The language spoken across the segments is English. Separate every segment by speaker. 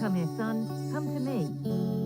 Speaker 1: Come here, son. Come to me.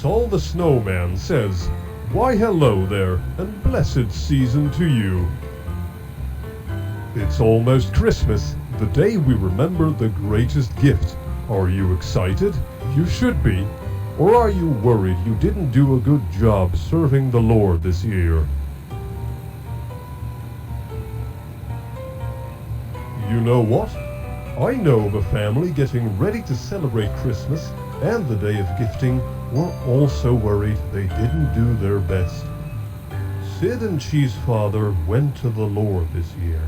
Speaker 2: Sol the Snowman says, "Why hello there, and blessed season to you." It's almost Christmas, the day we remember the greatest gift. Are you excited? You should be. Or are you worried you didn't do a good job serving the Lord this year? You know what? I know of a family getting ready to celebrate Christmas and the day of gifting were also worried they didn't do their best. Sid and Chi's father went to the Lord this year,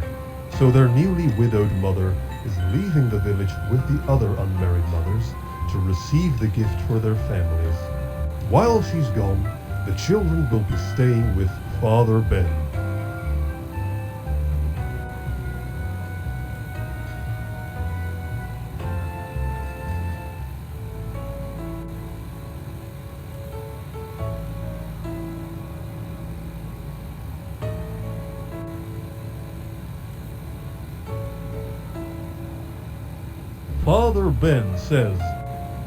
Speaker 2: so their newly widowed mother is leaving the village with the other unmarried mothers to receive the gift for their families. While she's gone, the children will be staying with Father Ben. Father Ben says,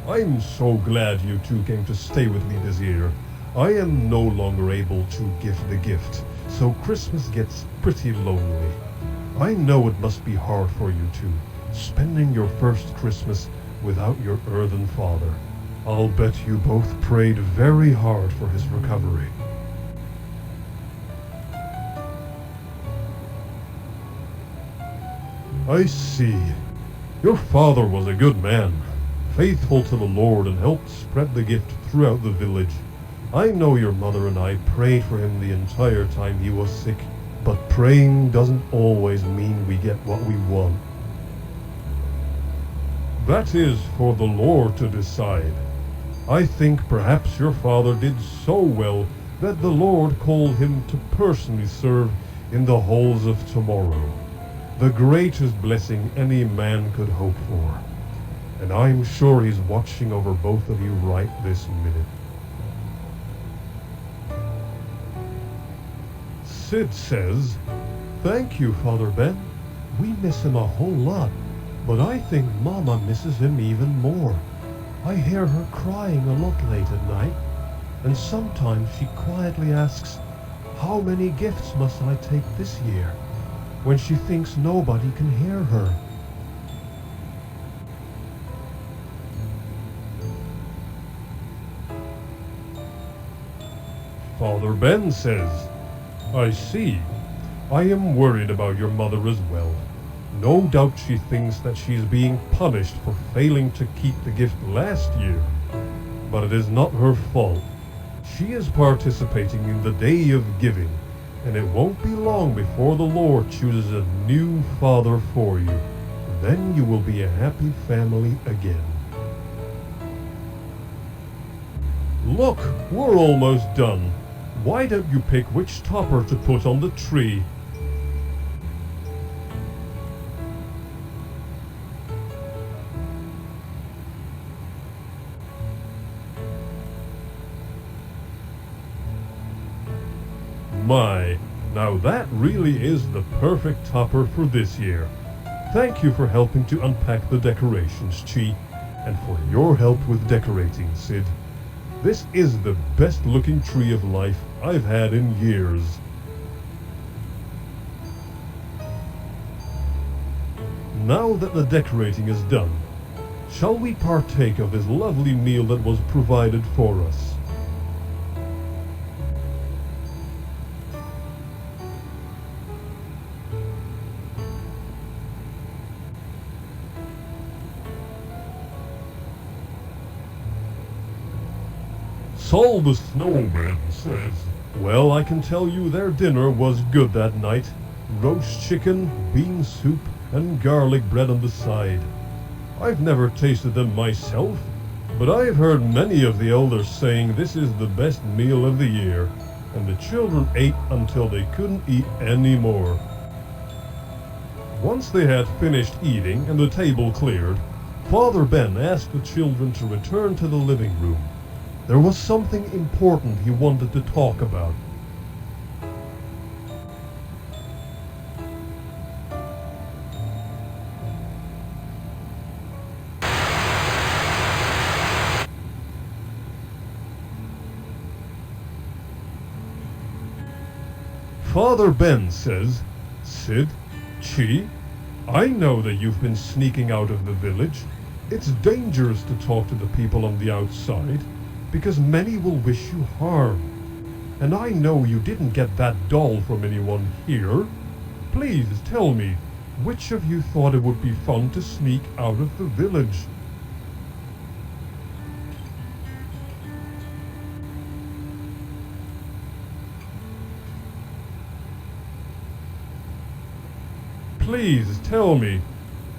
Speaker 2: "I'm so glad you two came to stay with me this year. I am no longer able to give the gift, so Christmas gets pretty lonely. I know it must be hard for you two, spending your first Christmas without your earthen father. I'll bet you both prayed very hard for his recovery." I see. Your father was a good man, faithful to the Lord and helped spread the gift throughout the village. I know your mother and I prayed for him the entire time he was sick, but praying doesn't always mean we get what we want. That is for the Lord to decide. I think perhaps your father did so well that the Lord called him to personally serve in the halls of tomorrow. The greatest blessing any man could hope for. And I'm sure he's watching over both of you right this minute. Sid says, "Thank you, Father Ben. We miss him a whole lot, but I think Mama misses him even more. I hear her crying a lot late at night, and sometimes she quietly asks, 'How many gifts must I take this year?' when she thinks nobody can hear her." Father Ben says, "I see. I am worried about your mother as well. No doubt she thinks that she's being punished for failing to keep the gift last year. But it is not her fault. She is participating in the day of giving, and it won't be long before the Lord chooses a new father for you. Then you will be a happy family again." Look, we're almost done. Why don't you pick which topper to put on the tree? My, now that really is the perfect topper for this year. Thank you for helping to unpack the decorations, Chi, and for your help with decorating, Sid. This is the best looking tree of life I've had in years. Now that the decorating is done, shall we partake of this lovely meal that was provided for us? Sol the Snowman says, "Well, I can tell you their dinner was good that night. Roast chicken, bean soup, and garlic bread on the side. I've never tasted them myself, but I've heard many of the elders saying this is the best meal of the year, and the children ate until they couldn't eat any more." Once they had finished eating and the table cleared, Father Ben asked the children to return to the living room. There was something important he wanted to talk about. Father Ben says, Sid, Chi, I know that you've been sneaking out of the village. It's dangerous to talk to the people on the outside, because many will wish you harm. And I know you didn't get that doll from anyone here. Please tell me, which of you thought it would be fun to sneak out of the village? Please tell me,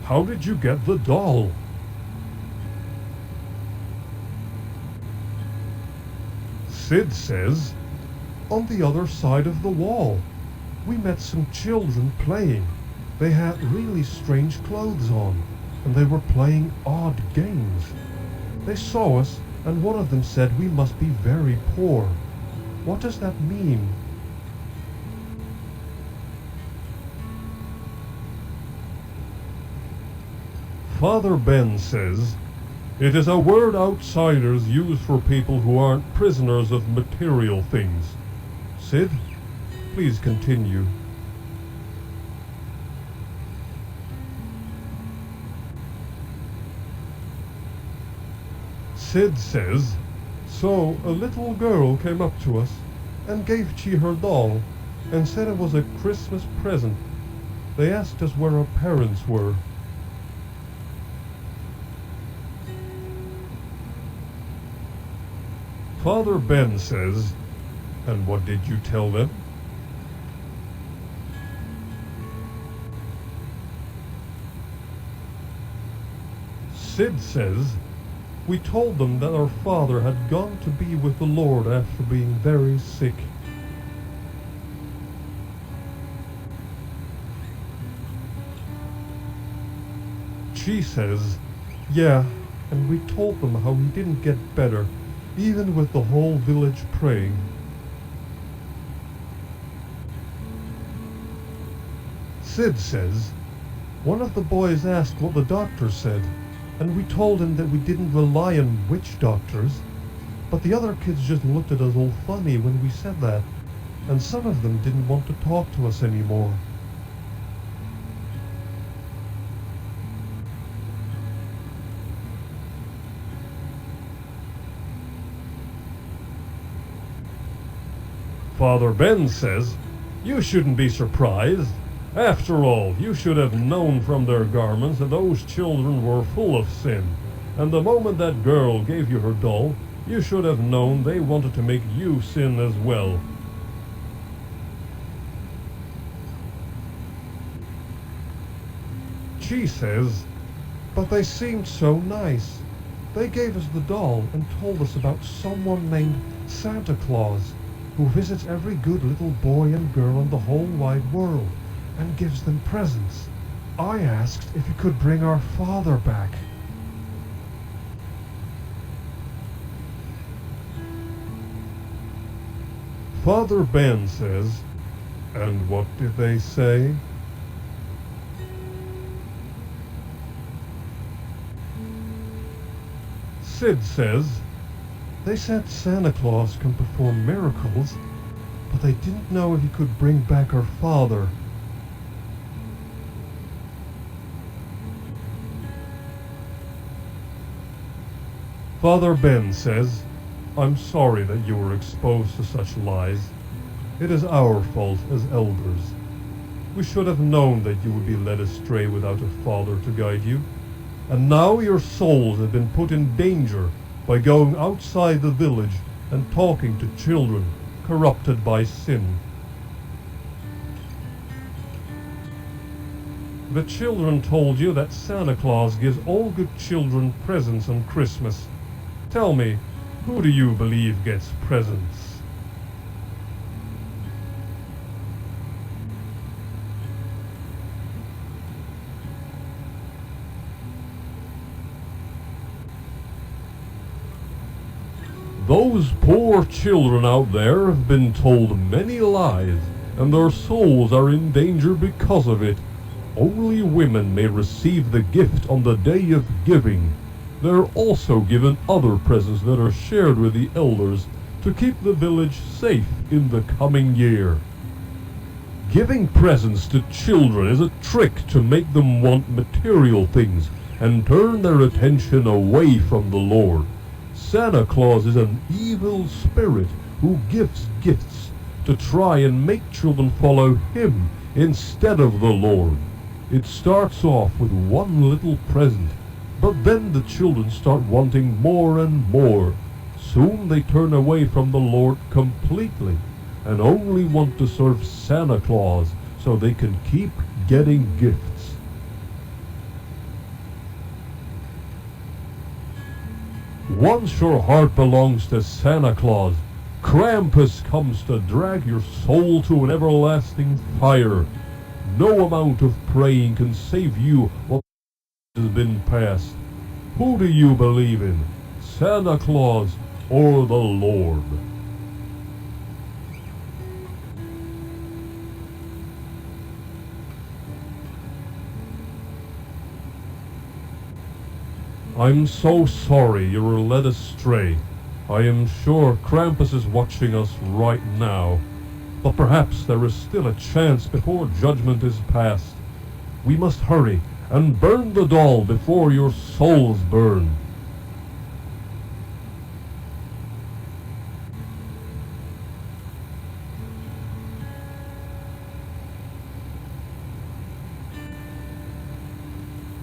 Speaker 2: how did you get the doll? Sid says, on the other side of the wall. We met some children playing. They had really strange clothes on, and they were playing odd games. They saw us, and one of them said we must be very poor. What does that mean? Father Ben says, it is a word outsiders use for people who aren't prisoners of material things. Sid, please continue. Sid says, so a little girl came up to us and gave Chi her doll and said it was a Christmas present. They asked us where our parents were. Father Ben says, and what did you tell them? Sid says, we told them that our father had gone to be with the Lord after being very sick. She says, yeah, and we told them how he didn't get better, even with the whole village praying. Sid says, one of the boys asked what the doctor said, and we told him that we didn't rely on witch doctors, but the other kids just looked at us all funny when we said that, and some of them didn't want to talk to us anymore. Father Ben says, you shouldn't be surprised. After all, you should have known from their garments that those children were full of sin. And the moment that girl gave you her doll, you should have known they wanted to make you sin as well. She says, but they seemed so nice. They gave us the doll and told us about someone named Santa Claus, who visits every good little boy and girl in the whole wide world and gives them presents. I asked if he could bring our father back. Father Ben says, and what did they say? Sid says, they said Santa Claus can perform miracles, but they didn't know if he could bring back our father. Father Ben says, I'm sorry that you were exposed to such lies. It is our fault as elders. We should have known that you would be led astray without a father to guide you. And now your souls have been put in danger by going outside the village and talking to children corrupted by sin. The children told you that Santa Claus gives all good children presents on Christmas. Tell me, who do you believe gets presents? Those poor children out there have been told many lies, and their souls are in danger because of it. Only women may receive the gift on the day of giving. They're also given other presents that are shared with the elders to keep the village safe in the coming year. Giving presents to children is a trick to make them want material things and turn their attention away from the Lord. Santa Claus is an evil spirit who gives gifts to try and make children follow him instead of the Lord. It starts off with one little present, but then the children start wanting more and more. Soon they turn away from the Lord completely and only want to serve Santa Claus so they can keep getting gifts. Once your heart belongs to Santa Claus, Krampus comes to drag your soul to an everlasting fire. No amount of praying can save you what has been past. Who do you believe in, Santa Claus or the Lord? I'm so sorry you were led astray. I am sure Krampus is watching us right now. But perhaps there is still a chance before judgment is passed. We must hurry and burn the doll before your souls burn.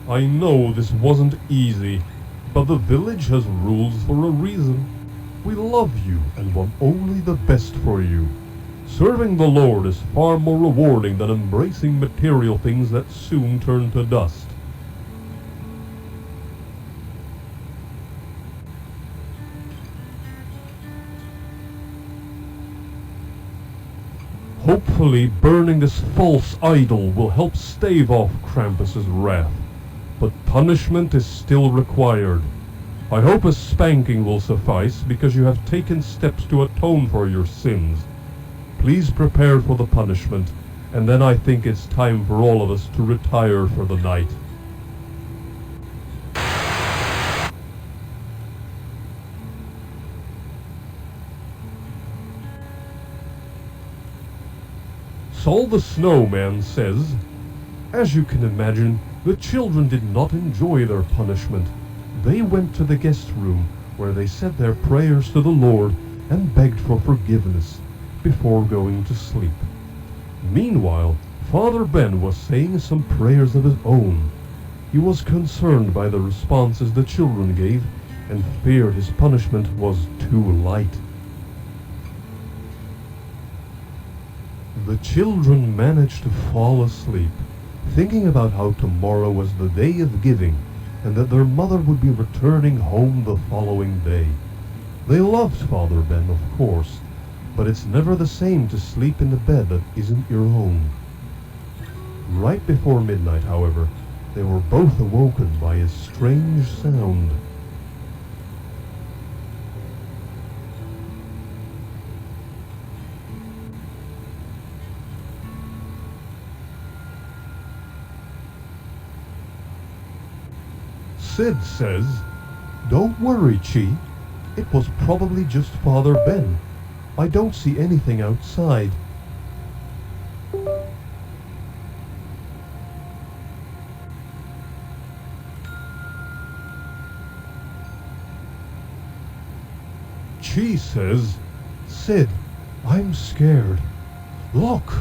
Speaker 2: I know this wasn't easy, but the village has rules for a reason. We love you and want only the best for you. Serving the Lord is far more rewarding than embracing material things that soon turn to dust. Hopefully, burning this false idol will help stave off Krampus's wrath. But punishment is still required. I hope a spanking will suffice because you have taken steps to atone for your sins. Please prepare for the punishment, and then I think it's time for all of us to retire for the night. Sol the Snowman says, "As you can imagine, the children did not enjoy their punishment. They went to the guest room, where they said their prayers to the Lord and begged for forgiveness before going to sleep. Meanwhile, Father Ben was saying some prayers of his own. He was concerned by the responses the children gave and feared his punishment was too light. The children managed to fall asleep, thinking about how tomorrow was the day of giving and that their mother would be returning home the following day. They loved Father Ben, of course, but it's never the same to sleep in a bed that isn't your own. Right before midnight, however, they were both awoken by a strange sound. Sid says, "Don't worry, Chi. It was probably just Father Ben. I don't see anything outside." Chi says, "Sid, I'm scared. Look."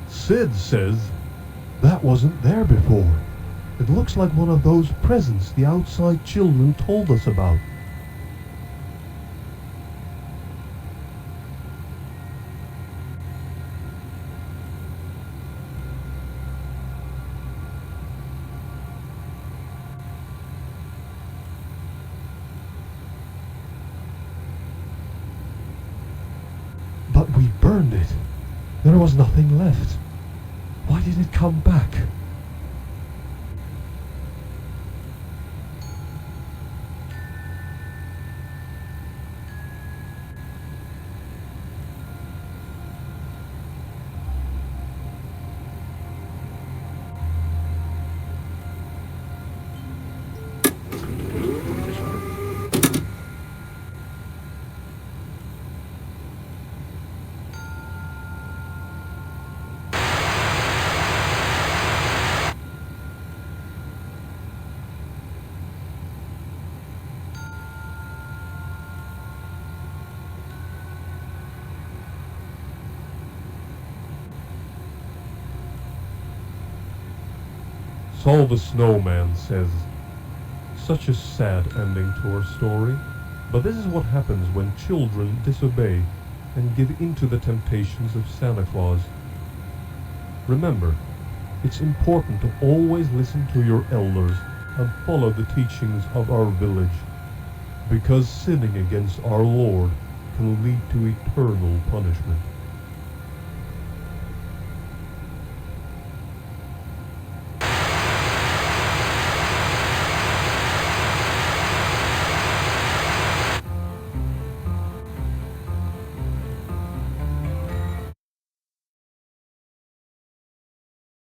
Speaker 2: Sid says, "That wasn't there before. It looks like one of those presents the outside children told us about." But we burned it. There was nothing left. Why did it come back? Saul the Snowman says, "Such a sad ending to our story, but this is what happens when children disobey and give in to the temptations of Santa Claus." Remember, it's important to always listen to your elders and follow the teachings of our village, because sinning against our Lord can lead to eternal punishment.